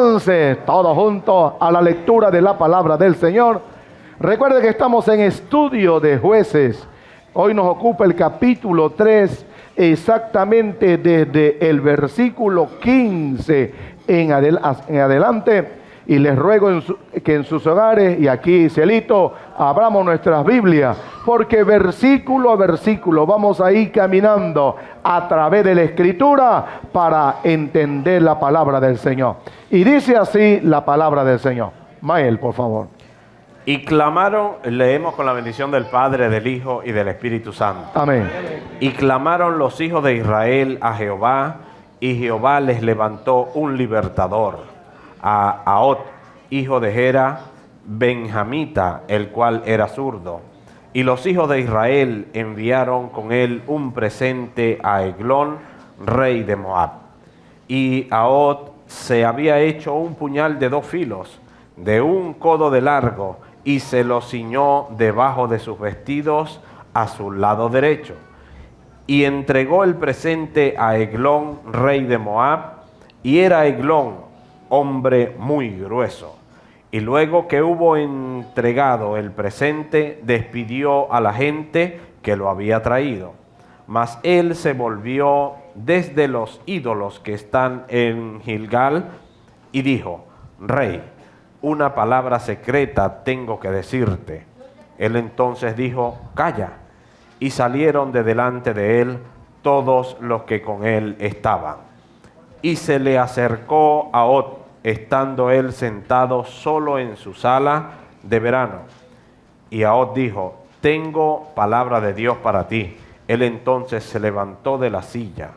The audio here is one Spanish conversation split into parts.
entonces todos juntos a la lectura de la palabra del Señor. Recuerde que estamos en estudio de Jueces. Hoy nos ocupa el capítulo 3, exactamente desde el versículo 15 en adelante. Y les ruego que en sus hogares, y aquí, Cielito, abramos nuestras Biblias, porque versículo a versículo vamos a ir caminando a través de la Escritura para entender la palabra del Señor. Y dice así la palabra del Señor. Mael, por favor. Y clamaron, leemos con la bendición del Padre, del Hijo y del Espíritu Santo. Amén. Y clamaron los hijos de Israel a Jehová, y Jehová les levantó un libertador, a Ahot, hijo de Gera, benjamita, el cual era zurdo. Y los hijos de Israel enviaron con él un presente a Eglón, rey de Moab. Y Ahot se había hecho un puñal de 2 filos, de 1 codo de largo, y se lo ciñó debajo de sus vestidos a su lado derecho. Y entregó el presente a Eglón, rey de Moab, y era Eglón hombre muy grueso. Y luego que hubo entregado el presente, despidió a la gente que lo había traído. Mas él se volvió desde los ídolos que están en Gilgal y dijo: Rey, una palabra secreta tengo que decirte. Él entonces dijo: Calla. Y salieron de delante de él todos los que con él estaban. Y se le acercó a Ahot, estando él sentado solo en su sala de verano. Y Ahot dijo: Tengo palabra de Dios para ti. Él entonces se levantó de la silla.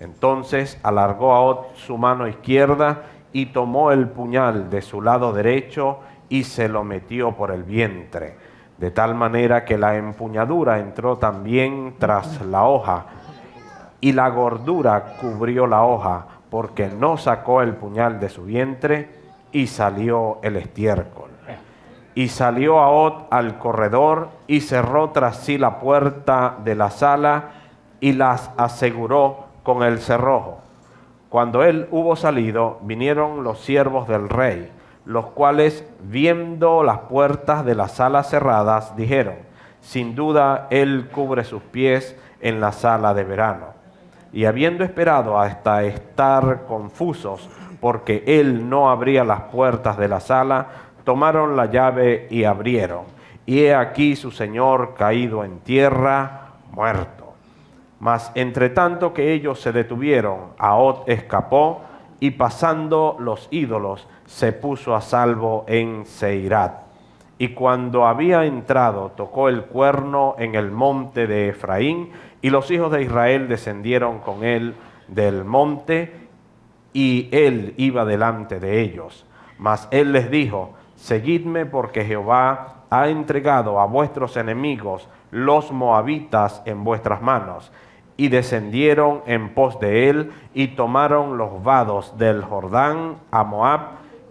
Entonces alargó Ahot su mano izquierda y tomó el puñal de su lado derecho y se lo metió por el vientre, de tal manera que la empuñadura entró también tras la hoja, y la gordura cubrió la hoja, porque no sacó el puñal de su vientre, y salió el estiércol. Y salió Ahot al corredor, y cerró tras sí la puerta de la sala, y las aseguró con el cerrojo. Cuando él hubo salido, vinieron los siervos del rey, los cuales, viendo las puertas de la sala cerradas, dijeron: Sin duda él cubre sus pies en la sala de verano. Y habiendo esperado hasta estar confusos, porque él no abría las puertas de la sala, tomaron la llave y abrieron. Y he aquí su señor caído en tierra, muerto. Mas entre tanto que ellos se detuvieron, Ahot escapó, y pasando los ídolos, se puso a salvo en Seirat. Y cuando había entrado, tocó el cuerno en el monte de Efraín, y los hijos de Israel descendieron con él del monte, y él iba delante de ellos. Mas él les dijo: Seguidme, porque Jehová ha entregado a vuestros enemigos, los moabitas, en vuestras manos. Y descendieron en pos de él, y tomaron los vados del Jordán a Moab,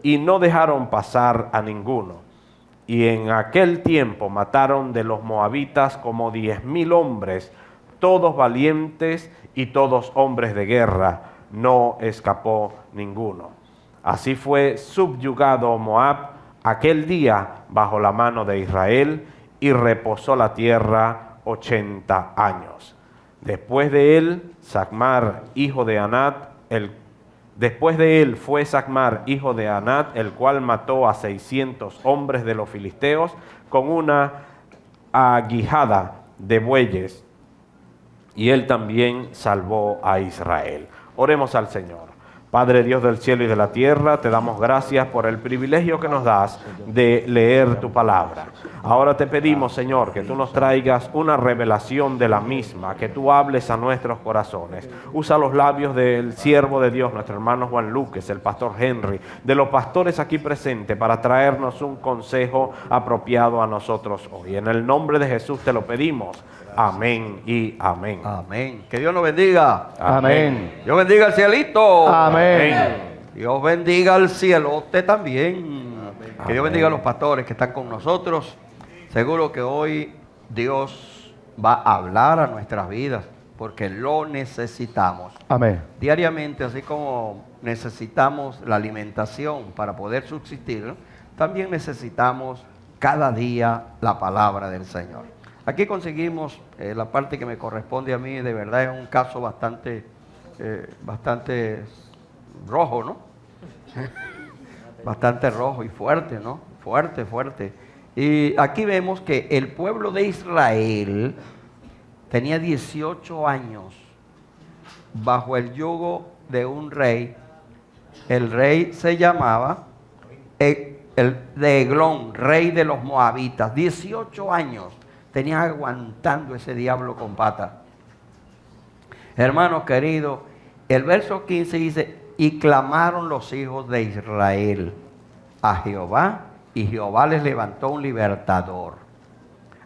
y no dejaron pasar a ninguno. Y en aquel tiempo mataron de los moabitas como 10,000 hombres, todos valientes y todos hombres de guerra, no escapó ninguno. Así fue subyugado Moab aquel día bajo la mano de Israel, y reposó la tierra 80 años. Después de él, Sacmar, hijo de Anat, Después de él fue Sacmar, hijo de Anat, el cual mató a 600 hombres de los filisteos con una aguijada de bueyes, y él también salvó a Israel. Oremos al Señor. Padre Dios del cielo y de la tierra, te damos gracias por el privilegio que nos das de leer tu palabra. Ahora te pedimos, Señor, que tú nos traigas una revelación de la misma, que tú hables a nuestros corazones. Usa los labios del siervo de Dios, nuestro hermano Juan Luques, el pastor Henry, de los pastores aquí presentes, para traernos un consejo apropiado a nosotros hoy. En el nombre de Jesús te lo pedimos. Amén y amén. Amén. Que Dios nos bendiga. Amén. Dios bendiga al cielito. Amén. Dios bendiga al cielote también. Amén. Que Dios bendiga a los pastores que están con nosotros. Seguro que hoy Dios va a hablar a nuestras vidas. porque lo necesitamos. Amén. Diariamente, así como necesitamos la alimentación para poder subsistir, también necesitamos cada día la palabra del Señor. Aquí conseguimos la parte que me corresponde a mí, de verdad es un caso bastante rojo, ¿no? Bastante rojo y fuerte, ¿no? Fuerte, fuerte. Y aquí vemos que el pueblo de Israel tenía 18 años bajo el yugo de un rey. El rey se llamaba el de Eglón, rey de los moabitas. 18 años tenía aguantando ese diablo con pata. Hermanos queridos, el verso 15 dice: y clamaron los hijos de Israel a Jehová, y Jehová les levantó un libertador,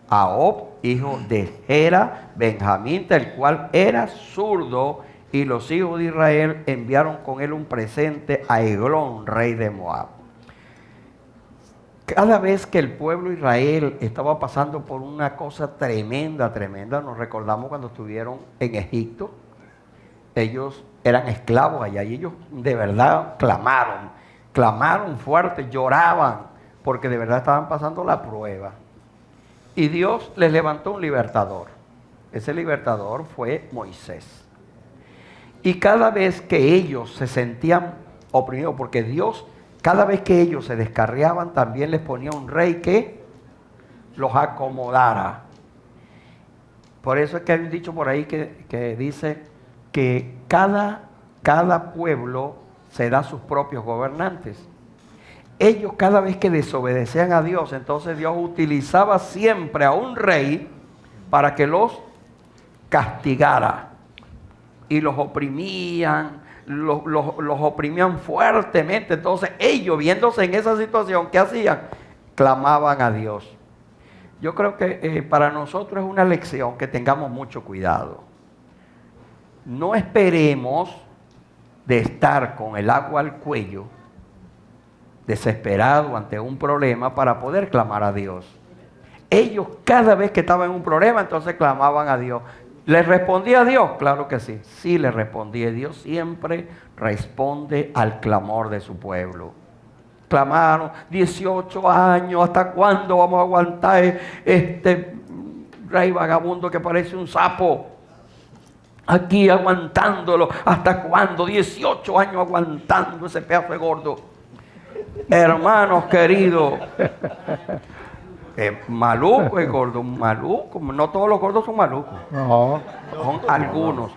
Ahop, hijo de Gera, benjamita, el cual era zurdo, y los hijos de Israel enviaron con él un presente a Eglón, rey de Moab. Cada vez que el pueblo de Israel estaba pasando por una cosa tremenda, nos recordamos cuando estuvieron en Egipto, ellos eran esclavos allá y ellos de verdad clamaron fuerte, lloraban, porque de verdad estaban pasando la prueba. Y Dios les levantó un libertador. Ese libertador fue Moisés. Y cada vez que ellos se sentían oprimidos, porque Dios, cada vez que ellos se descarriaban, también les ponía un rey que los acomodara. Por eso es que hay un dicho por ahí que dice que cada pueblo se da sus propios gobernantes. Ellos cada vez que desobedecían a Dios, entonces Dios utilizaba siempre a un rey para que los castigara. Y los oprimían, los oprimían fuertemente. Entonces ellos, viéndose en esa situación, ¿qué hacían? Clamaban a Dios. Yo creo que para nosotros es una lección que tengamos mucho cuidado. No esperemos de estar con el agua al cuello, desesperado ante un problema, para poder clamar a Dios. Ellos cada vez que estaban en un problema, entonces clamaban a Dios. ¿Les respondía a Dios? Claro que sí. Sí le respondía. Dios siempre responde al clamor de su pueblo. Clamaron 18 años. ¿Hasta cuándo vamos a aguantar este rey vagabundo que parece un sapo? Aquí aguantándolo. ¿Hasta cuándo? 18 años aguantando ese pedazo de gordo. Hermanos queridos, maluco el gordo, maluco. No todos los gordos son malucos. No. Son algunos.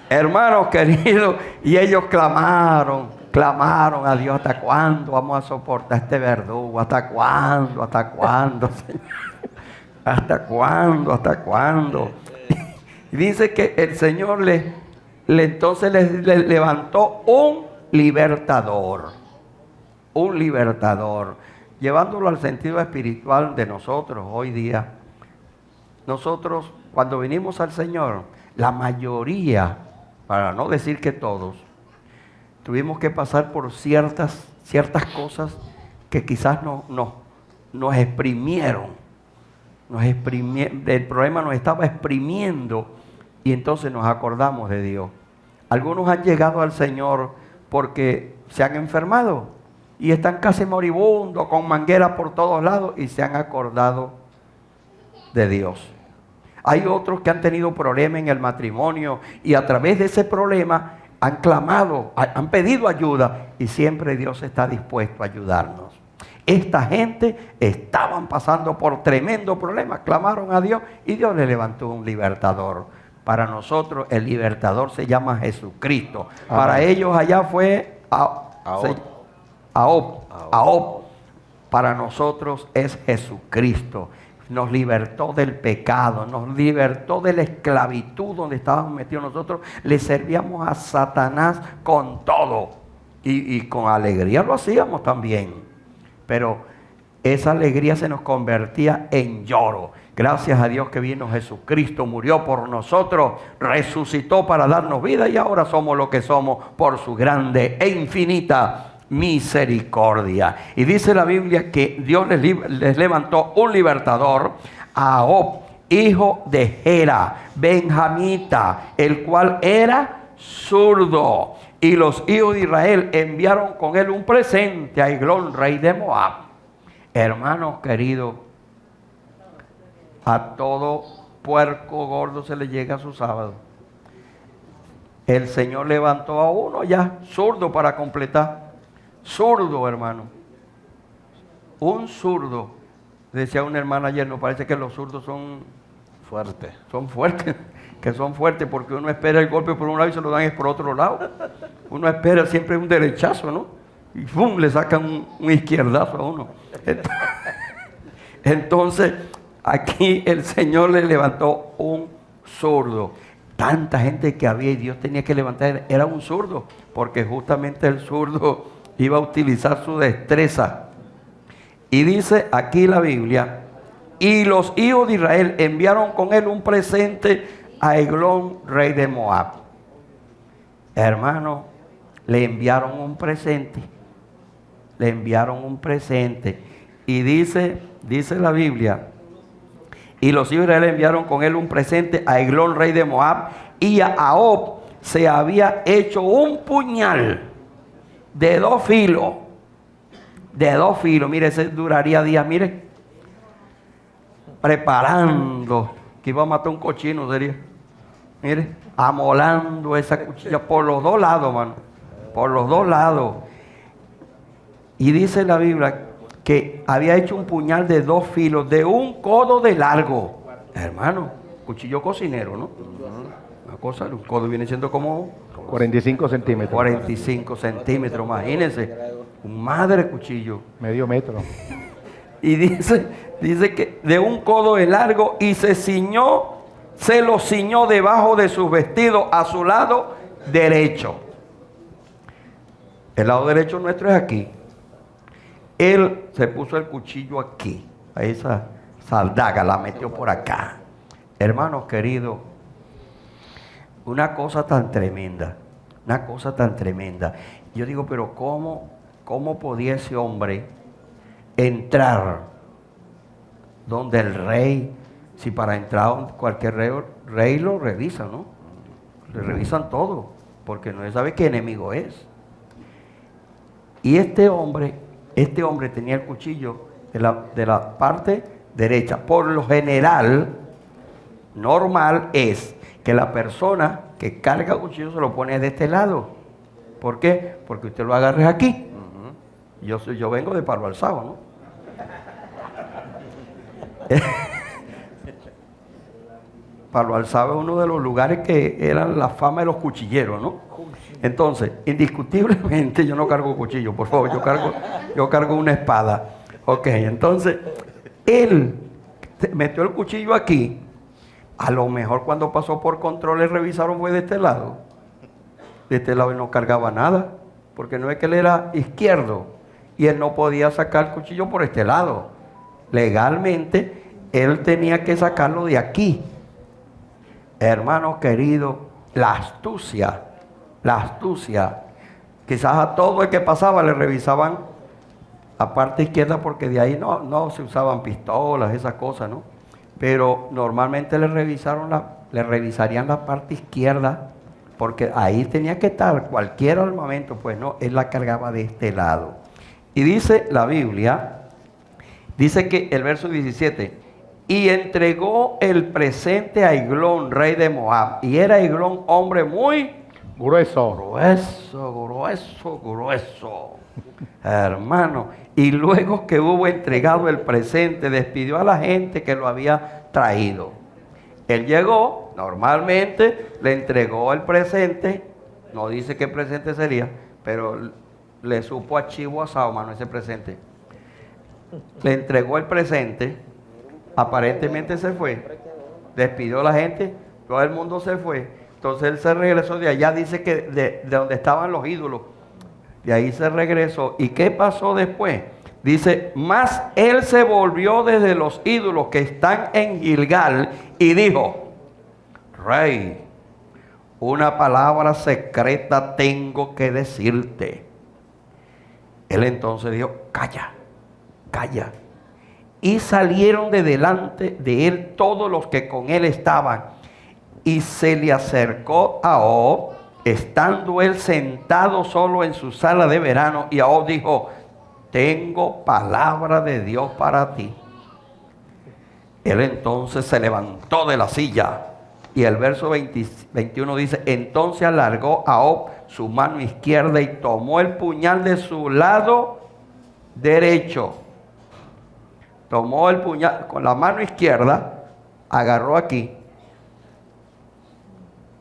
Hermanos queridos, y ellos clamaron a Dios: ¿hasta cuándo vamos a soportar este verdugo? ¿Hasta cuándo, Señor? ¿Hasta cuándo? Y dice que el Señor entonces les levantó un libertador, llevándolo al sentido espiritual de nosotros hoy día. Nosotros, cuando venimos al Señor, la mayoría, para no decir que todos, tuvimos que pasar por ciertas cosas que quizás nos exprimieron. El problema nos estaba exprimiendo y entonces nos acordamos de Dios. Algunos han llegado al Señor porque se han enfermado y están casi moribundos, con mangueras por todos lados, y se han acordado de Dios. Hay otros que han tenido problemas en el matrimonio y a través de ese problema han clamado, han pedido ayuda, y siempre Dios está dispuesto a ayudarnos. Esta gente estaban pasando por tremendo problema, clamaron a Dios y Dios les levantó un libertador. Para nosotros el libertador se llama Jesucristo. Amén. Para ellos allá fue Ahop. Para nosotros es Jesucristo. Nos libertó del pecado, nos libertó de la esclavitud donde estábamos metidos. Nosotros le servíamos a Satanás con todo y con alegría lo hacíamos también. Pero esa alegría se nos convertía en lloro. Gracias a Dios que vino Jesucristo, murió por nosotros, resucitó para darnos vida y ahora somos lo que somos por su grande e infinita misericordia. Y dice la Biblia que Dios les levantó un libertador, a Ahop, hijo de Gera, benjamita, el cual era zurdo. Y los hijos de Israel enviaron con él un presente a Eglón, rey de Moab. Hermanos queridos, a todo puerco gordo se le llega su sábado. El Señor levantó a uno ya, zurdo para completar. Zurdo, hermano. Un zurdo. Decía una hermana ayer, nos parece que los zurdos son Fuerte. fuertes. Que son fuertes porque uno espera el golpe por un lado y se lo dan por otro lado. Uno espera siempre un derechazo, ¿no? Y ¡pum! Le sacan un izquierdazo a uno. Entonces, aquí el Señor le levantó un zurdo. Tanta gente que había y Dios tenía que levantar, era un zurdo, porque justamente el zurdo iba a utilizar su destreza. Y dice aquí la Biblia, y los hijos de Israel enviaron con él un presente a Eglón, rey de Moab. Hermano, le enviaron un presente. Le enviaron un presente. Y dice la Biblia, y los hijos de Israel enviaron con él un presente a Eglón, rey de Moab, y a Ahab se había hecho un puñal de 2 filos. De 2 filos, mire, ese duraría días, mire, preparando, que iba a matar un cochino, sería. Mire, amolando esa cuchilla por los 2 lados, mano. Por los 2 lados. Y dice la Biblia que había hecho un puñal de 2 filos, de 1 codo de largo. Hermano, cuchillo cocinero, ¿no? Una cosa, un codo viene siendo como 45 centímetros. 45 centímetros, imagínense. Un madre cuchillo. Medio metro. Y dice que de 1 codo de largo, y se lo ciñó debajo de sus vestidos a su lado derecho. El lado derecho nuestro es aquí. Él se puso el cuchillo aquí, a esa daga, la metió por acá. Hermanos queridos, una cosa tan tremenda, una cosa tan tremenda. Yo digo, pero ¿cómo podía ese hombre entrar donde el rey? Si para entrar cualquier rey lo revisa, ¿no? Le revisan todo, porque no se sabe qué enemigo es. Y este hombre tenía el cuchillo de la parte derecha. Por lo general, normal es que la persona que carga el cuchillo se lo pone de este lado. ¿Por qué? Porque usted lo agarre aquí. Yo vengo de Palo Alzado, ¿no? Palo Alzado es uno de los lugares que eran la fama de los cuchilleros, ¿no? Entonces, indiscutiblemente yo no cargo cuchillo, por favor, yo cargo una espada. Ok, entonces, él metió el cuchillo aquí. A lo mejor cuando pasó por control le revisaron fue de este lado. De este lado él no cargaba nada, porque no es que él era izquierdo y él no podía sacar el cuchillo por este lado. Legalmente, él tenía que sacarlo de aquí. Hermanos queridos, la astucia. Quizás a todo el que pasaba le revisaban la parte izquierda, porque de ahí no se usaban pistolas, esas cosas, ¿no? Pero normalmente le revisarían la parte izquierda, porque ahí tenía que estar cualquier armamento, pues no, él la cargaba de este lado. Y dice la Biblia, dice que el verso 17, y entregó el presente a Eglón, rey de Moab, y era Eglón hombre muy grueso. Hermano, y luego que hubo entregado el presente, despidió a la gente que lo había traído. Él llegó, normalmente le entregó el presente, no dice qué presente sería, pero le supo a chivo asado, mano, ese presente. Le entregó el presente, aparentemente se fue, despidió a la gente, todo el mundo se fue. Entonces él se regresó de allá, dice que de donde estaban los ídolos, de ahí se regresó. ¿Y qué pasó después? Dice, mas él se volvió desde los ídolos que están en Gilgal y dijo, Rey, una palabra secreta tengo que decirte. Él entonces dijo, calla. Y salieron de delante de él todos los que con él estaban. Y se le acercó a Ahab, estando él sentado solo en su sala de verano. Y Ahab dijo: tengo palabra de Dios para ti. Él entonces se levantó de la silla. Y el verso 21 dice: entonces alargó Ahab su mano izquierda y tomó el puñal de su lado derecho. Tomó el puñal con la mano izquierda, agarró aquí,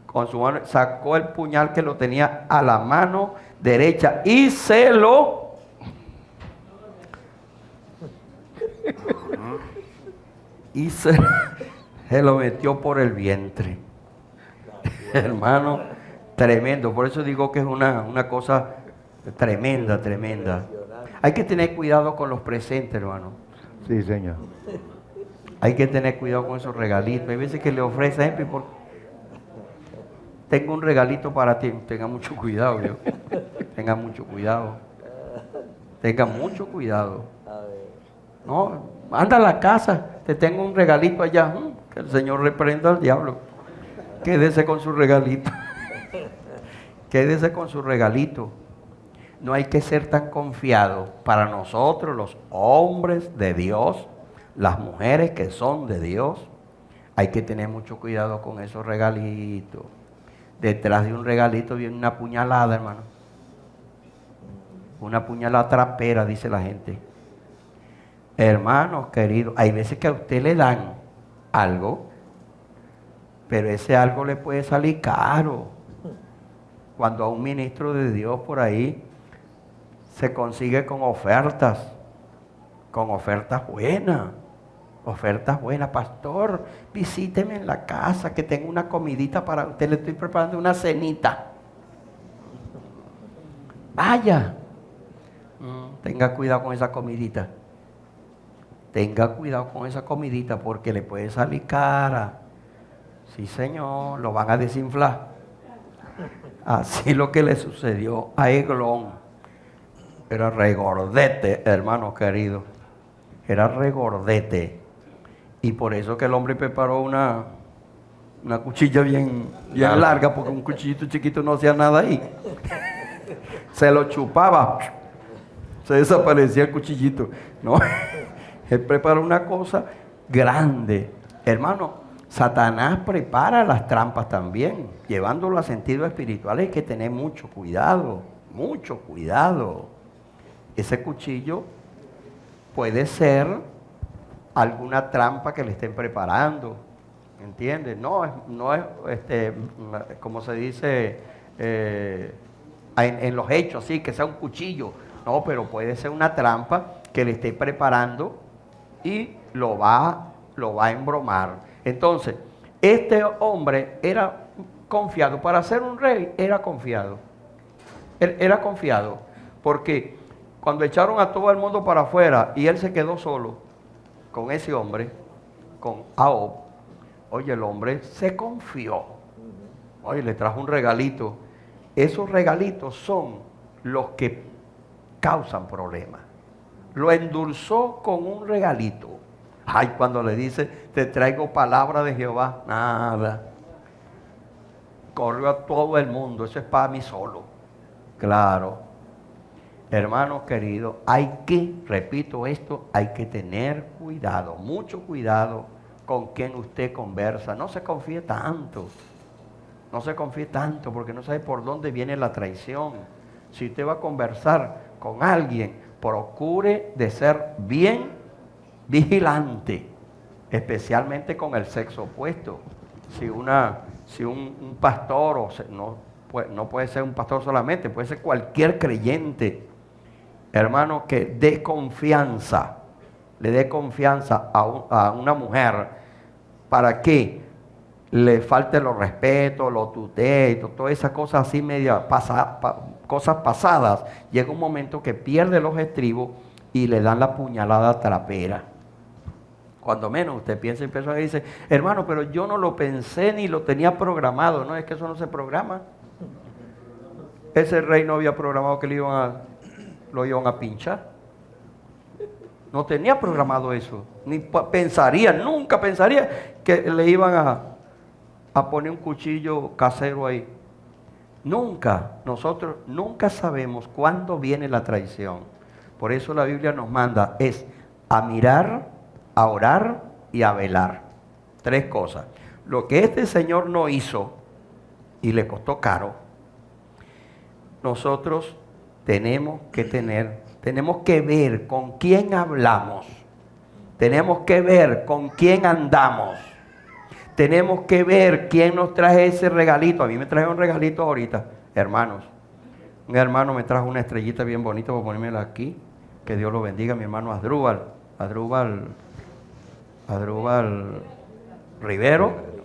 con su mano, sacó el puñal que lo tenía a la mano derecha y se lo lo metió por el vientre. Hermano, tremendo. Por eso digo que es una cosa tremenda, tremenda. Hay que tener cuidado con los presentes, hermano. Sí, Señor. Hay que tener cuidado con esos regalitos. Hay veces que le ofrecen, tengo un regalito para ti. Tenga mucho cuidado, yo. Tenga mucho cuidado. Tenga mucho cuidado. No, anda a la casa, te tengo un regalito allá. Que el Señor reprenda al diablo. Quédese con su regalito. Quédese con su regalito. No hay que ser tan confiado. Para nosotros, los hombres de Dios, las mujeres que son de Dios, hay que tener mucho cuidado con esos regalitos. Detrás de un regalito viene una puñalada, hermano. Una puñalada trapera, dice la gente. Hermanos queridos, hay veces que a usted le dan algo, pero ese algo le puede salir caro. Cuando a un ministro de Dios por ahí se consigue con ofertas buenas. Ofertas buenas. Pastor, visíteme en la casa que tengo una comidita para usted. Le estoy preparando una cenita. Vaya. Tenga cuidado con esa comidita. Tenga cuidado con esa comidita porque le puede salir cara. Sí, señor, lo van a desinflar. Así lo que le sucedió a Eglón. Era regordete, hermano querido. Era regordete. Y por eso que el hombre preparó una cuchilla bien larga, porque un cuchillito chiquito no hacía nada ahí. Se lo chupaba. Se desaparecía el cuchillito. No, él preparó una cosa grande. Hermano, Satanás prepara las trampas también. Llevándolo a sentido espiritual hay que tener mucho cuidado. Mucho cuidado. Ese cuchillo puede ser alguna trampa que le estén preparando, ¿entiendes? No es como se dice en los hechos, así que sea un cuchillo. No, pero puede ser una trampa que le esté preparando y lo va a embromar. Entonces, este hombre era confiado. Para ser un rey, era confiado. Él era confiado, porque cuando echaron a todo el mundo para afuera y él se quedó solo con ese hombre, con Ahab, oye, el hombre se confió. Oye, le trajo un regalito. Esos regalitos son los que causan problemas. Lo endulzó con un regalito. Ay, cuando le dice, te traigo palabra de Jehová, nada. Corrió a todo el mundo, eso es para mí solo. Claro. Hermanos queridos, repito esto, hay que tener cuidado, mucho cuidado con quien usted conversa. No se confíe tanto, porque no sabe por dónde viene la traición. Si usted va a conversar con alguien, procure de ser bien vigilante, especialmente con el sexo opuesto. Si un pastor, no puede ser un pastor solamente, puede ser cualquier creyente, hermano, que le dé confianza a una mujer para que le falte los respetos, lo tutee, todas esas cosas así cosas pasadas. Llega un momento que pierde los estribos y le dan la puñalada trapera. Cuando menos usted piensa y dice, hermano, pero yo no lo pensé ni lo tenía programado. No, es que eso no se programa. Ese rey no había programado que lo iban a pinchar. No tenía programado eso. Ni pensaría, nunca pensaría que le iban a poner un cuchillo casero ahí. Nunca, nosotros nunca sabemos cuándo viene la traición. Por eso la Biblia nos manda es a mirar, a orar y a velar. 3 cosas. Lo que este Señor no hizo y le costó caro, nosotros tenemos que ver con quién hablamos, tenemos que ver con quién andamos, tenemos que ver quién nos trae ese regalito. A mí me trajeron un regalito ahorita, hermanos. Un hermano me trajo una estrellita bien bonita, voy a ponérmela aquí. Que Dios lo bendiga, mi hermano Adrúbal Rivero.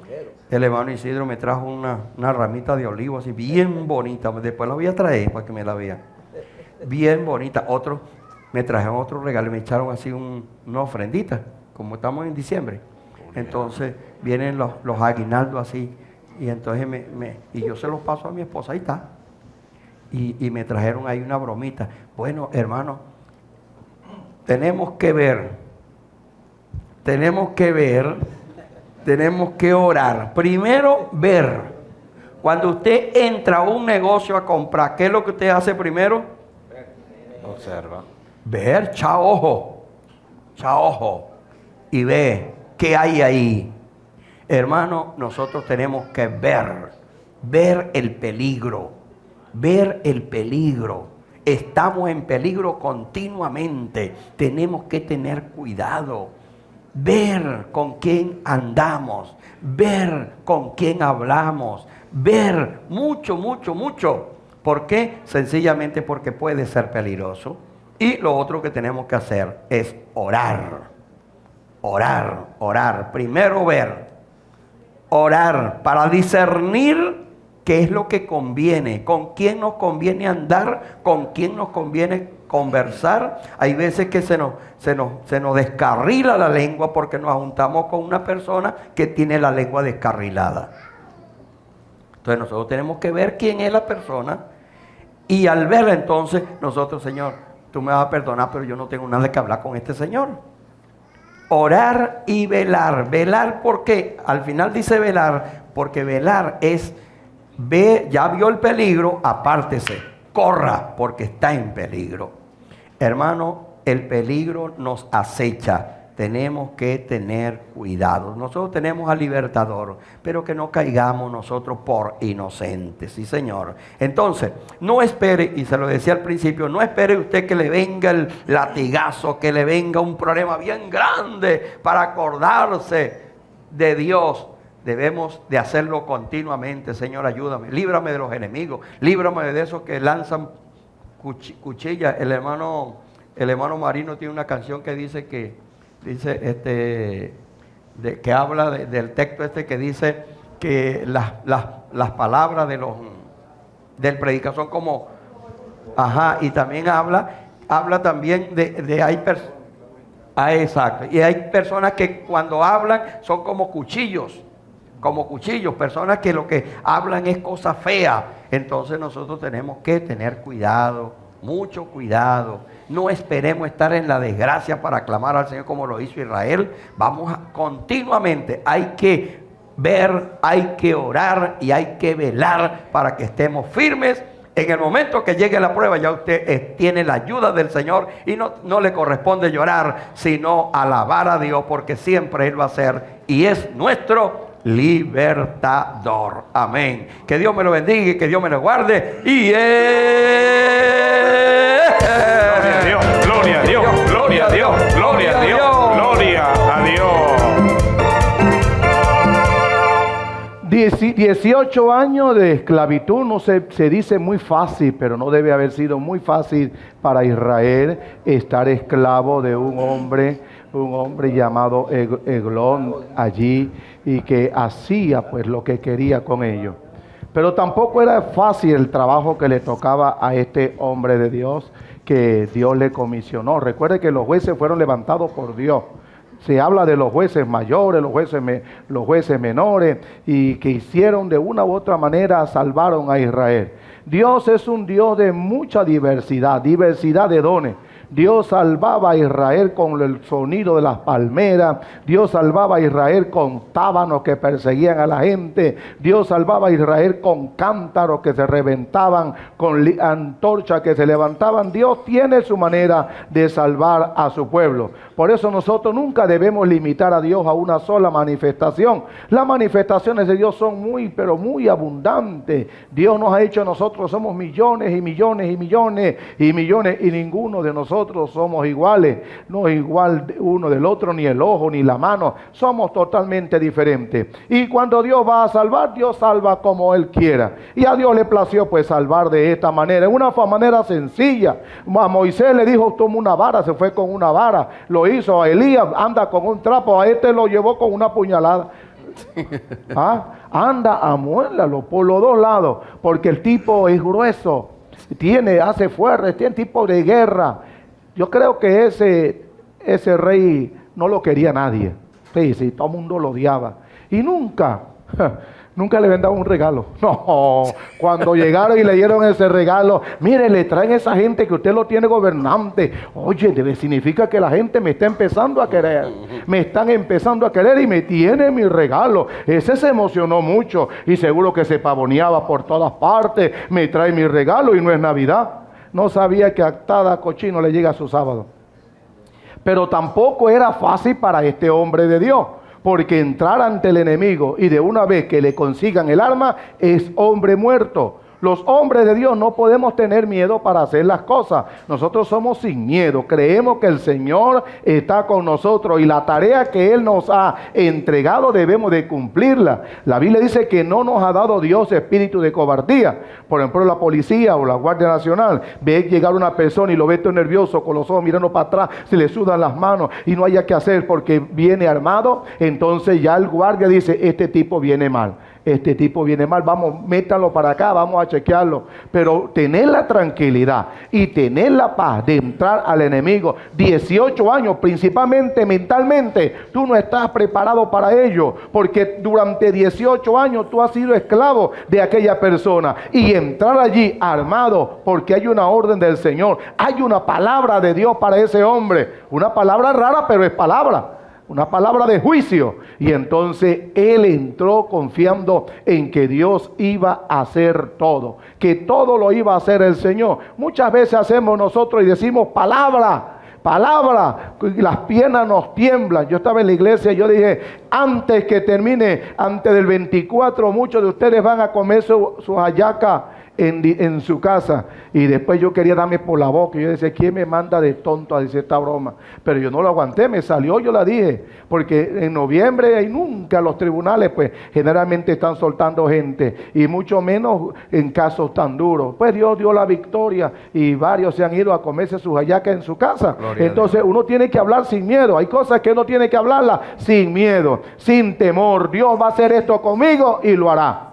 El hermano Isidro me trajo una ramita de olivo así bien bonita. Después la voy a traer para que me la vean. Bien bonita. Otro, me trajeron otro regalo y me echaron así una ofrendita, como estamos en diciembre. Entonces vienen los aguinaldos así. Y entonces y yo se los paso a mi esposa, ahí está. Y me trajeron ahí una bromita. Bueno, hermano, tenemos que orar. Primero, ver. Cuando usted entra a un negocio a comprar, ¿qué es lo que usted hace primero? Observa. Ver, echa ojo. Y ve qué hay ahí. Hermano, nosotros tenemos que ver el peligro. Estamos en peligro continuamente. Tenemos que tener cuidado. Ver con quién andamos. Ver con quién hablamos. Ver mucho. ¿Por qué? Sencillamente porque puede ser peligroso. Y lo otro que tenemos que hacer es orar. Primero ver. Orar para discernir qué es lo que conviene, con quién nos conviene andar, con quién nos conviene conversar. Hay veces que se nos descarrila la lengua porque nos juntamos con una persona que tiene la lengua descarrilada. Entonces nosotros tenemos que ver quién es la persona y al verla entonces nosotros, Señor, tú me vas a perdonar, pero yo no tengo nada que hablar con este señor. Orar y velar. Velar, ¿por qué? Al final dice velar, porque velar es ya vio el peligro, apártese, corra, porque está en peligro. Hermano, el peligro nos acecha. Tenemos que tener cuidado. Nosotros tenemos al libertador, pero que no caigamos nosotros por inocentes. Sí, Señor. Entonces, no espere, y se lo decía al principio, no espere usted que le venga el latigazo, que le venga un problema bien grande para acordarse de Dios. Debemos de hacerlo continuamente. Señor, ayúdame, líbrame de los enemigos, líbrame de esos que lanzan cuchillas. El hermano Marino tiene una canción que dice que habla del texto que dice que las palabras del predicador son como, y también habla también exacto, y hay personas que cuando hablan son como cuchillos, personas que lo que hablan es cosa fea. Entonces nosotros tenemos que tener cuidado, mucho cuidado. No esperemos estar en la desgracia para clamar al Señor como lo hizo Israel. Continuamente, hay que ver, hay que orar y hay que velar para que estemos firmes. En el momento que llegue la prueba, ya usted tiene la ayuda del Señor y no le corresponde llorar, sino alabar a Dios, porque siempre Él va a ser y es nuestro libertador. Amén. Que Dios me lo bendiga y que Dios me lo guarde. Gloria a Dios, gloria a Dios, gloria a Dios, gloria a Dios, gloria a Dios. 18 años de esclavitud, no se dice muy fácil, pero no debe haber sido muy fácil para Israel estar esclavo de un hombre llamado Eglón allí, y que hacía pues lo que quería con ellos. Pero tampoco era fácil el trabajo que le tocaba a este hombre de Dios que Dios le comisionó. Recuerde que los jueces fueron levantados por Dios. Se habla de los jueces mayores, los jueces menores, y que hicieron de una u otra manera, salvaron a Israel. Dios es un Dios de mucha diversidad de dones. Dios salvaba a Israel con el sonido de las palmeras. Dios salvaba a Israel con tábanos que perseguían a la gente. Dios salvaba a Israel con cántaros que se reventaban, con antorchas que se levantaban. Dios tiene su manera de salvar a su pueblo. Por eso nosotros nunca debemos limitar a Dios a una sola manifestación. Las manifestaciones de Dios son muy, pero muy abundantes. Dios nos ha hecho a nosotros, somos millones y millones y millones y millones, y ninguno de nosotros somos iguales. No es igual uno del otro, ni el ojo, ni la mano. Somos totalmente diferentes. Y cuando Dios va a salvar, Dios salva como Él quiera. Y a Dios le plació pues salvar de esta manera, en una manera sencilla. A Moisés le dijo, toma una vara, se fue con una vara. Lo hizo. A Elías, anda con un trapo. A este lo llevó con una puñalada. Anda, amuélalo por los dos lados, porque el tipo es grueso, hace fuerte, tiene tipo de guerra. Yo creo que ese rey no lo quería nadie. Sí, todo el mundo lo odiaba. Y nunca le habían dado un regalo. No, cuando llegaron y le dieron ese regalo, mire, le traen a esa gente que usted lo tiene gobernante. Oye, significa que la gente me está empezando a querer. Me están empezando a querer y me tiene mi regalo. Ese se emocionó mucho y seguro que se pavoneaba por todas partes. Me trae mi regalo y no es Navidad. No sabía que a cada cochino le llega su sábado. Pero tampoco era fácil para este hombre de Dios. Porque entrar ante el enemigo y de una vez que le consigan el arma, es hombre muerto. Los hombres de Dios no podemos tener miedo para hacer las cosas. Nosotros somos sin miedo. Creemos que el Señor está con nosotros y la tarea que Él nos ha entregado debemos de cumplirla. La Biblia dice que no nos ha dado Dios espíritu de cobardía. Por ejemplo, la policía o la Guardia Nacional ve llegar una persona y lo ve todo nervioso, con los ojos mirando para atrás, se le sudan las manos y no haya que hacer porque viene armado. Entonces ya el guardia dice, este tipo viene mal. Este tipo viene mal, vamos, métalo para acá, vamos a chequearlo. Pero tener la tranquilidad y tener la paz de entrar al enemigo, 18 años, principalmente mentalmente, tú no estás preparado para ello, porque durante 18 años tú has sido esclavo de aquella persona. Y entrar allí armado, porque hay una orden del Señor, hay una palabra de Dios para ese hombre, una palabra rara, pero es palabra. Una palabra de juicio. Y entonces él entró confiando en que Dios iba a hacer todo, que todo lo iba a hacer el Señor. Muchas veces hacemos nosotros y decimos palabra, y las piernas nos tiemblan. Yo estaba en la iglesia y yo dije, antes que termine, antes del 24, muchos de ustedes van a comer su hallaca en su casa. Y después yo quería darme por la boca y yo decía, ¿quién me manda de tonto a decir esta broma? Pero yo no lo aguanté, me salió, yo la dije, porque en noviembre y nunca los tribunales pues generalmente están soltando gente, y mucho menos en casos tan duros. Pues Dios dio la victoria y varios se han ido a comerse sus hallacas en su casa. Gloria. Entonces uno tiene que hablar sin miedo. Hay cosas que uno tiene que hablarlas sin miedo, sin temor. Dios va a hacer esto conmigo y lo hará.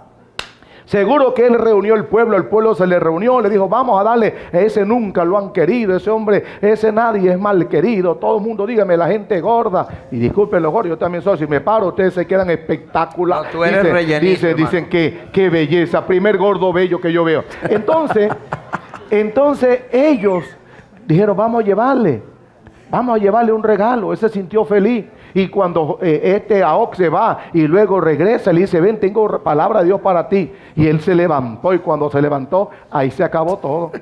Seguro que él reunió el pueblo se le reunió, le dijo, vamos a darle, ese nunca lo han querido, ese hombre, ese nadie es mal querido, todo el mundo dígame, la gente gorda, y disculpen los gordos, yo también soy, si me paro ustedes se quedan espectaculares. No, tú eres rellenito, dicen qué belleza, primer gordo bello que yo veo. Entonces ellos dijeron, vamos a llevarle un regalo. Él se sintió feliz. Y cuando Ahok se va y luego regresa, le dice, ven, tengo palabra de Dios para ti. Y él se levantó, y cuando se levantó, ahí se acabó todo.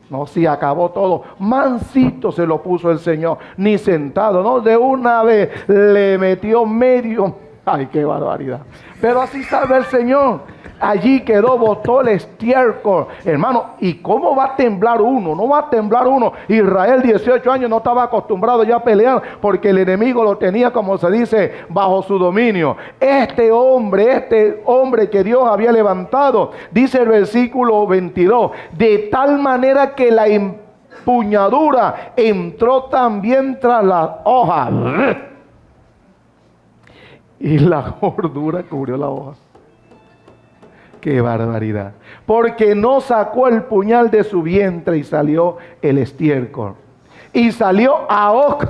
No, se acabó todo. Mansito se lo puso el Señor, ni sentado, no, de una vez le metió medio. Ay, qué barbaridad. Pero así sabe el Señor. Allí quedó, botó el estiércol, hermano. ¿Y cómo va a temblar uno? No va a temblar uno. Israel, 18 años, no estaba acostumbrado ya a pelear, porque el enemigo lo tenía, como se dice, bajo su dominio. Este hombre que Dios había levantado, dice el versículo 22, de tal manera que la empuñadura entró también tras las hojas, y la gordura cubrió la hoja. ¡Qué barbaridad! Porque no sacó el puñal de su vientre y salió el estiércol. Y salió Ahok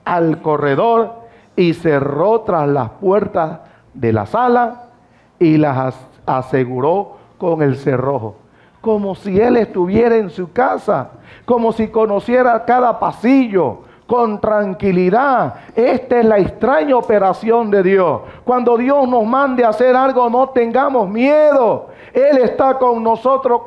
al corredor y cerró tras las puertas de la sala y las aseguró con el cerrojo. como si Él estuviera en su casa, como si conociera cada pasillo, con tranquilidad. Esta es la extraña operación de Dios. Cuando Dios nos mande a hacer algo, no tengamos miedo. Él está con nosotros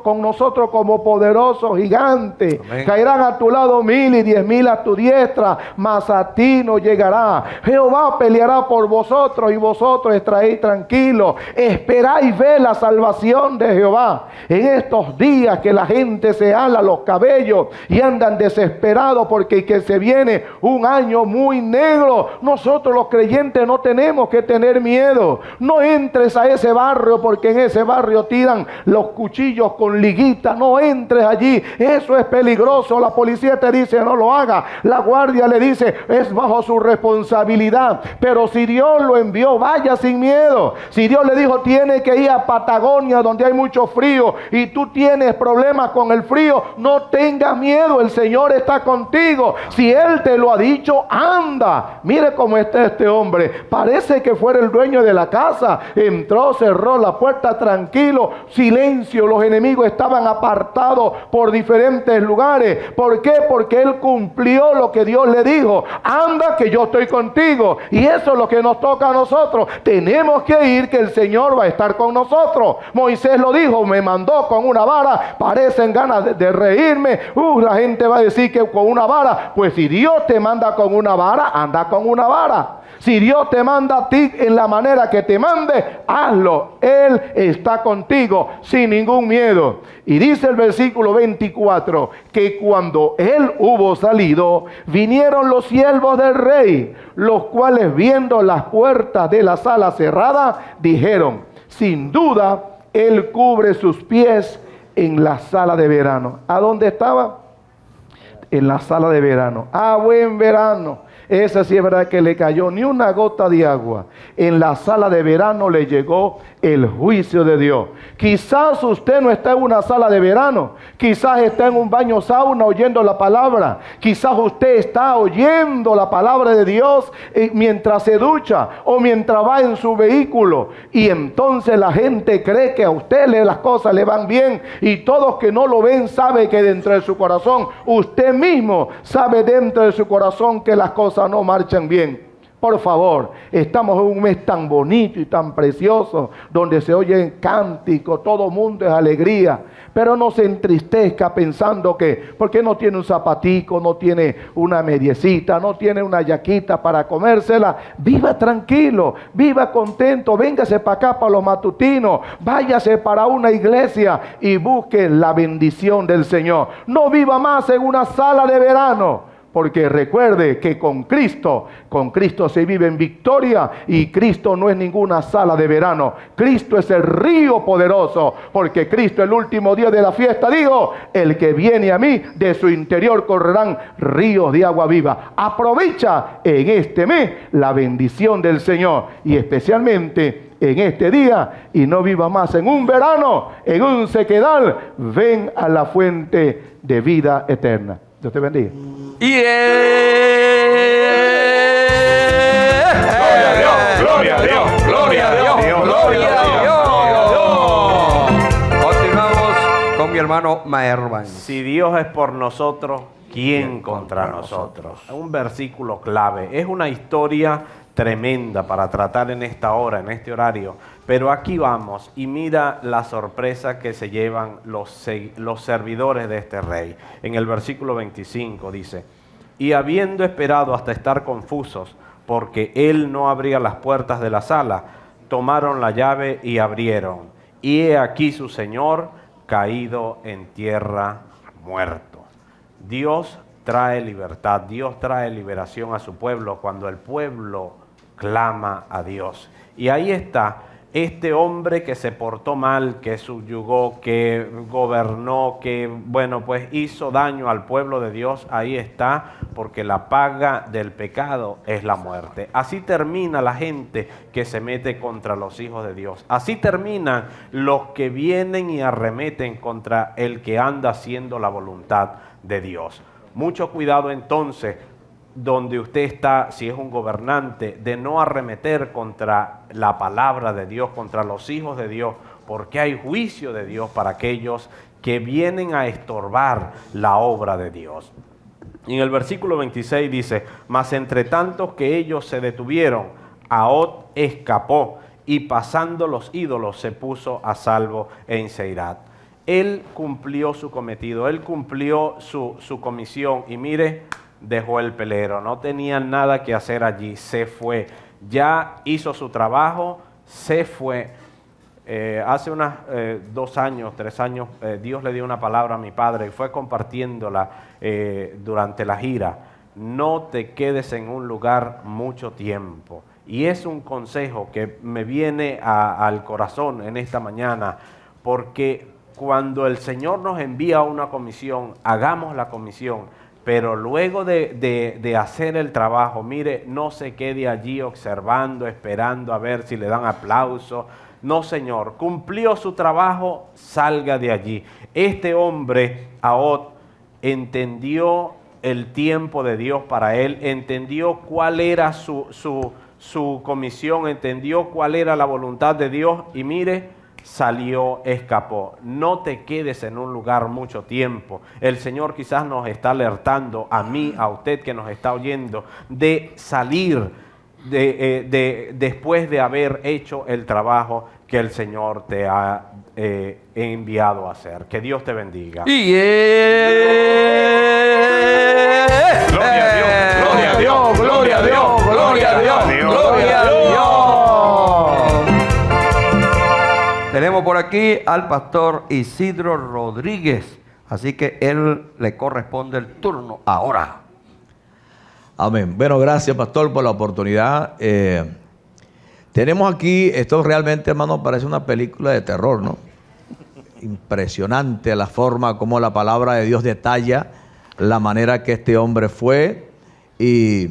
como poderoso gigante. Amén. Caerán a tu lado 1000 y 10,000 a tu diestra, mas a ti no llegará. Jehová peleará por vosotros y vosotros estaréis tranquilos. Esperad y ve la salvación de Jehová. En estos días que la gente se ala los cabellos y andan desesperados porque que se viene un año muy negro, nosotros los creyentes no tenemos que tener miedo. No entres a ese barrio porque en ese barrio tiran los cuchillos con liguita. No entres allí, eso es peligroso. La policía te dice no lo haga, la guardia le dice es bajo su responsabilidad. Pero si Dios lo envió, vaya sin miedo. Si Dios le dijo tiene que ir a Patagonia donde hay mucho frío y tú tienes problemas con el frío, no tengas miedo, el Señor está contigo. Si Él te lo ha dicho, anda. Mire cómo está este hombre, parece que fuera el dueño de la casa. Entró, cerró la puerta tranquilo, silencio, los enemigos estaban apartados por diferentes lugares. ¿Por qué? Porque él cumplió lo que Dios le dijo. Anda que yo estoy contigo. Y eso es lo que nos toca a nosotros. Tenemos que ir, que el Señor va a estar con nosotros. Moisés lo dijo, me mandó con una vara. Parecen ganas de reírme. La gente va a decir que con una vara. Pues si Dios te manda con una vara, anda con una vara. Si Dios te manda a ti en la manera que te mande, hazlo. Él está contigo sin ningún miedo. Y dice el versículo 24, que cuando él hubo salido, vinieron los siervos del rey, los cuales viendo las puertas de la sala cerrada, dijeron, sin duda, él cubre sus pies en la sala de verano. ¿A dónde estaba? En la sala de verano. Ah, buen verano. Esa sí es verdad que le cayó ni una gota de agua. En la sala de verano le llegó el juicio de Dios. Quizás usted no está en una sala de verano. Quizás está en un baño sauna oyendo la palabra. Quizás usted está oyendo la palabra de Dios mientras se ducha o mientras va en su vehículo. Y entonces la gente cree que a usted las cosas le van bien. Y todos que no lo ven saben que dentro de su corazón, usted mismo sabe dentro de su corazón que las cosas no marchan bien. Por favor, estamos en un mes tan bonito y tan precioso, donde se oyen cánticos, todo mundo es alegría, pero no se entristezca pensando que, ¿por qué no tiene un zapatico, no tiene una mediecita, no tiene una yaquita para comérsela? Viva tranquilo, viva contento, véngase para acá, para los matutinos, váyase para una iglesia y busque la bendición del Señor. No viva más en una sala de verano. Porque recuerde que con Cristo se vive en victoria y Cristo no es ninguna sala de verano. Cristo es el río poderoso, porque Cristo el último día de la fiesta dijo, el que viene a mí, de su interior correrán ríos de agua viva. Aprovecha en este mes la bendición del Señor y especialmente en este día, y no viva más en un verano, en un sequedal. Ven a la fuente de vida eterna. Dios te bendiga. Gloria a Dios, gloria a Dios, gloria a Dios. Continuamos con mi hermano Maerban. Si Dios es por nosotros, ¿quién contra nosotros? Un versículo clave. Es una historia tremenda para tratar en esta hora, en este horario. Pero aquí vamos y mira la sorpresa que se llevan los servidores de este rey. En el versículo 25 dice, y habiendo esperado hasta estar confusos, porque él no abría las puertas de la sala, tomaron la llave y abrieron. Y he aquí su señor caído en tierra, muerto. Dios trae libertad, Dios trae liberación a su pueblo cuando el pueblo clama a Dios. Y ahí está este hombre que se portó mal, que subyugó, que gobernó, que bueno, pues hizo daño al pueblo de Dios. Ahí está, porque la paga del pecado es la muerte. Así termina la gente que se mete contra los hijos de Dios. Así terminan los que vienen y arremeten contra el que anda haciendo la voluntad de Dios. Mucho cuidado entonces, donde usted está, si es un gobernante, de no arremeter contra la palabra de Dios, contra los hijos de Dios, porque hay juicio de Dios para aquellos que vienen a estorbar la obra de Dios. En el versículo 26 dice, mas entre tantos que ellos se detuvieron, Ahod escapó y pasando los ídolos se puso a salvo en Seirat. Él cumplió su cometido, él cumplió su comisión y mire, dejó el pelero, no tenía nada que hacer allí, se fue, ya hizo su trabajo, se fue. Hace unos 2 años, 3 años, Dios le dio una palabra a mi padre y fue compartiéndola durante la gira. No te quedes en un lugar mucho tiempo. Y es un consejo que me viene al corazón en esta mañana, porque cuando el Señor nos envía una comisión, hagamos la comisión, pero luego de hacer el trabajo, mire, no se quede allí observando, esperando a ver si le dan aplauso. No, Señor, cumplió su trabajo, salga de allí. Este hombre, Ahod, entendió el tiempo de Dios para él, entendió cuál era su comisión, entendió cuál era la voluntad de Dios y mire, salió, escapó. No te quedes en un lugar mucho tiempo. El Señor quizás nos está alertando a mí, a usted que nos está oyendo, de salir después de haber hecho el trabajo que el Señor te ha enviado a hacer. Que Dios te bendiga. Gloria a Dios, gloria a Dios, gloria a Dios, gloria a Dios, gloria a Dios. Tenemos por aquí al pastor Isidro Rodríguez, así que él le corresponde el turno ahora. Amén. Bueno, gracias, pastor, por la oportunidad. Tenemos aquí, esto realmente, hermano, parece una película de terror, ¿no? Impresionante la forma como la palabra de Dios detalla la manera que este hombre fue y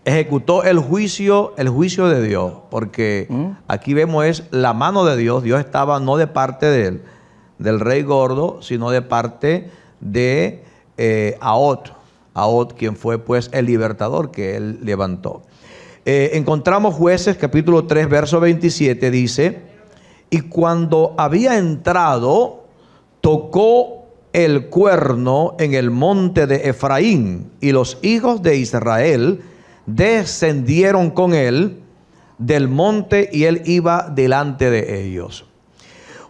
ejecutó el juicio de Dios, porque aquí vemos es la mano de Dios. Dios estaba no de parte del rey gordo, sino de parte de Ahod, quien fue pues el libertador que él levantó. Encontramos Jueces capítulo 3 verso 27, dice: y cuando había entrado, tocó el cuerno en el monte de Efraín, y los hijos de Israel descendieron con él del monte y él iba delante de ellos.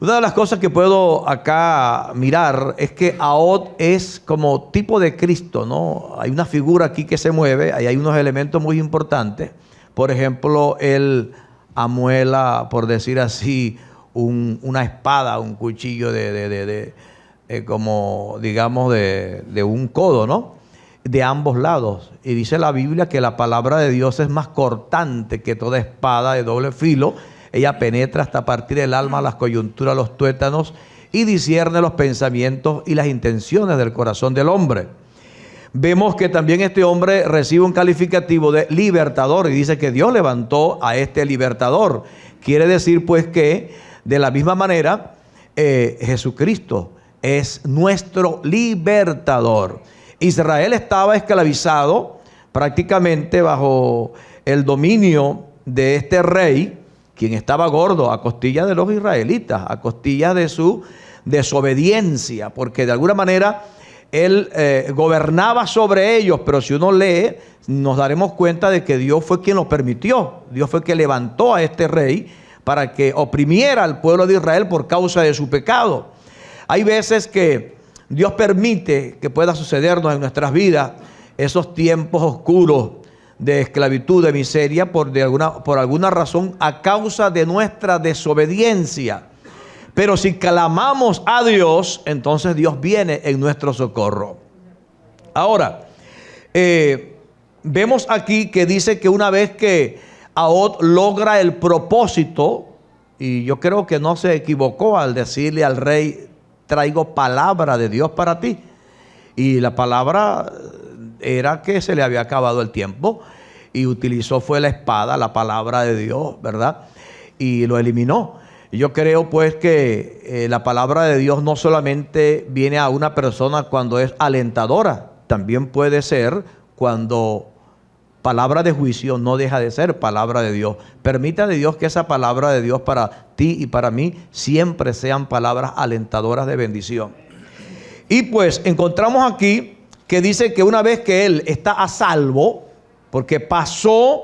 Una de las cosas que puedo acá mirar es que Ahod es como tipo de Cristo, ¿no? Hay una figura aquí que se mueve, ahí hay unos elementos muy importantes. Por ejemplo, él amuela, por decir así, una espada, un cuchillo como digamos de un codo, ¿no? De ambos lados. Y dice la Biblia que la palabra de Dios es más cortante que toda espada de doble filo. Ella penetra hasta partir el alma, las coyunturas, los tuétanos, y discierne los pensamientos y las intenciones del corazón del hombre. Vemos que también este hombre recibe un calificativo de libertador y dice que Dios levantó a este libertador. Quiere decir pues que de la misma manera Jesucristo es nuestro libertador. Israel estaba esclavizado prácticamente bajo el dominio de este rey, quien estaba gordo a costilla de los israelitas, a costilla de su desobediencia, porque de alguna manera él gobernaba sobre ellos. Pero si uno lee, nos daremos cuenta de que Dios fue quien lo permitió. Dios fue quien levantó a este rey para que oprimiera al pueblo de Israel por causa de su pecado. Hay veces que Dios permite que pueda sucedernos en nuestras vidas esos tiempos oscuros de esclavitud, de miseria, por alguna razón, a causa de nuestra desobediencia. Pero si clamamos a Dios, entonces Dios viene en nuestro socorro. Ahora, vemos aquí que dice que una vez que Ahod logra el propósito, y yo creo que no se equivocó al decirle al rey: traigo palabra de Dios para ti. Y la palabra era que se le había acabado el tiempo, y utilizó fue la espada, la palabra de Dios, ¿verdad? Y lo eliminó. Yo creo pues que la palabra de Dios no solamente viene a una persona cuando es alentadora, también puede ser cuando palabra de juicio no deja de ser palabra de Dios. Permita de Dios que esa palabra de Dios para ti y para mí siempre sean palabras alentadoras de bendición. Y pues encontramos aquí que dice que una vez que él está a salvo, porque pasó,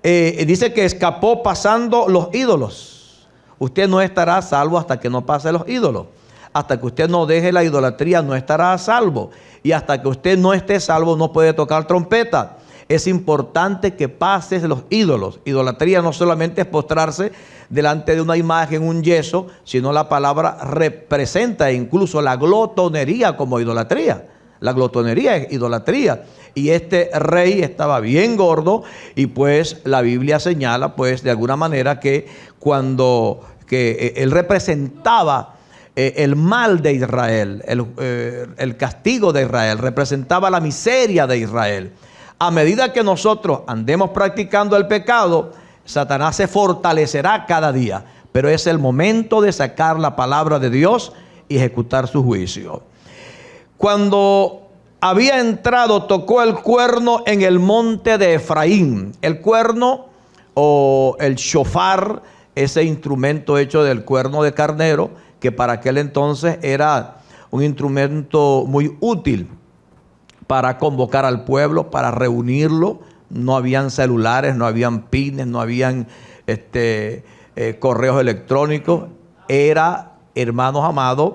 dice que escapó pasando los ídolos. Usted no estará a salvo hasta que no pase los ídolos. Hasta que usted no deje la idolatría, no estará a salvo. Y hasta que usted no esté salvo, no puede tocar trompeta. Es importante que pases los ídolos. Idolatría no solamente es postrarse delante de una imagen, un yeso, sino la palabra representa incluso la glotonería como idolatría. La glotonería es idolatría. Y este rey estaba bien gordo y pues la Biblia señala pues de alguna manera que cuando él representaba el mal de Israel, el castigo de Israel, representaba la miseria de Israel. A medida que nosotros andemos practicando el pecado, Satanás se fortalecerá cada día, pero es el momento de sacar la palabra de Dios y ejecutar su juicio. Cuando había entrado, tocó el cuerno en el monte de Efraín. El cuerno o el shofar, ese instrumento hecho del cuerno de carnero, que para aquel entonces era un instrumento muy útil para convocar al pueblo, para reunirlo. No habían celulares, no habían pines, no habían correos electrónicos. Era, hermanos amados,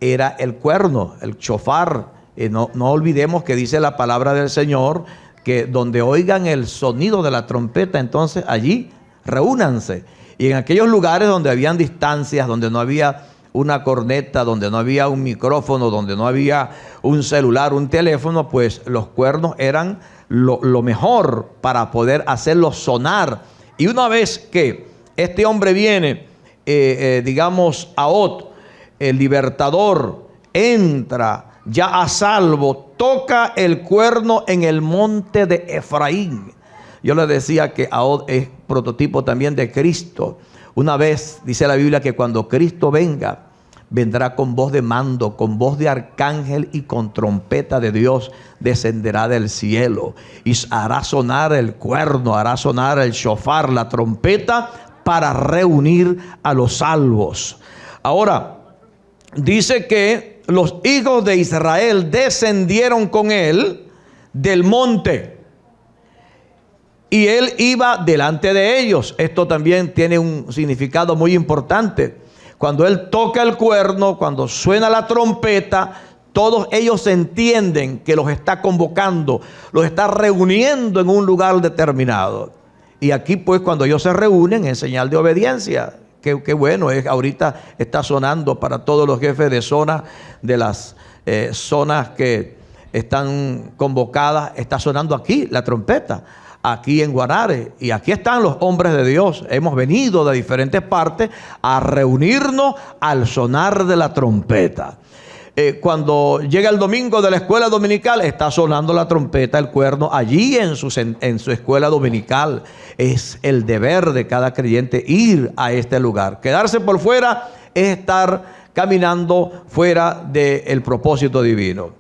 era el cuerno, el shofar. No olvidemos que dice la palabra del Señor que donde oigan el sonido de la trompeta, entonces allí reúnanse. Y en aquellos lugares donde habían distancias, donde no había una corneta, donde no había un micrófono, donde no había un celular, un teléfono, pues los cuernos eran lo mejor para poder hacerlo sonar. Y una vez que este hombre viene, digamos, Ahot, el libertador, entra ya a salvo, toca el cuerno en el monte de Efraín. Yo les decía que Ahot es prototipo también de Cristo. Una vez dice la Biblia que cuando Cristo venga, vendrá con voz de mando, con voz de arcángel y con trompeta de Dios, descenderá del cielo y hará sonar el cuerno, hará sonar el shofar, la trompeta, para reunir a los salvos. Ahora, dice que los hijos de Israel descendieron con él del monte y él iba delante de ellos. Esto también tiene un significado muy importante. Cuando él toca el cuerno, cuando suena la trompeta, todos ellos entienden que los está convocando, los está reuniendo en un lugar determinado. Y aquí pues cuando ellos se reúnen en señal de obediencia. Qué bueno, ahorita está sonando para todos los jefes de zona, de las zonas que están convocadas, está sonando aquí la trompeta, aquí en Guanare, y aquí están los hombres de Dios. Hemos venido de diferentes partes a reunirnos al sonar de la trompeta. Cuando llega el domingo de la escuela dominical, está sonando la trompeta, el cuerno, allí en su escuela dominical. Es el deber de cada creyente ir a este lugar. Quedarse por fuera es estar caminando fuera del propósito divino.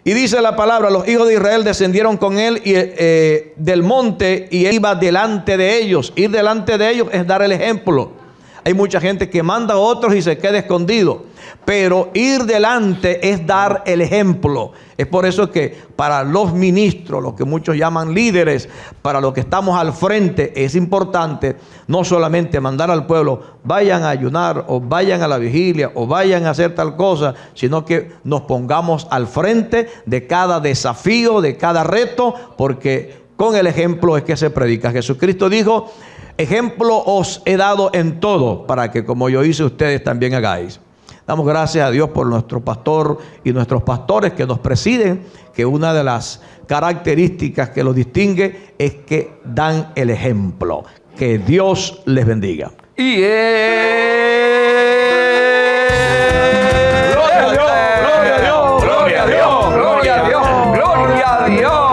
Y dice la palabra, los hijos de Israel descendieron con él del monte y él iba delante de ellos. Ir delante de ellos es dar el ejemplo. Hay mucha gente que manda a otros y se queda escondido. Pero ir delante es dar el ejemplo. Es por eso que para los ministros, los que muchos llaman líderes, para los que estamos al frente, es importante no solamente mandar al pueblo, vayan a ayunar o vayan a la vigilia o vayan a hacer tal cosa, sino que nos pongamos al frente de cada desafío, de cada reto, porque con el ejemplo es que se predica. Jesucristo dijo, ejemplo os he dado en todo, para que como yo hice, ustedes también hagáis. Damos gracias a Dios por nuestro pastor y nuestros pastores que nos presiden, que una de las características que los distingue es que dan el ejemplo. Que Dios les bendiga. Y Gloria a Dios, gloria a Dios, gloria a Dios, gloria a Dios.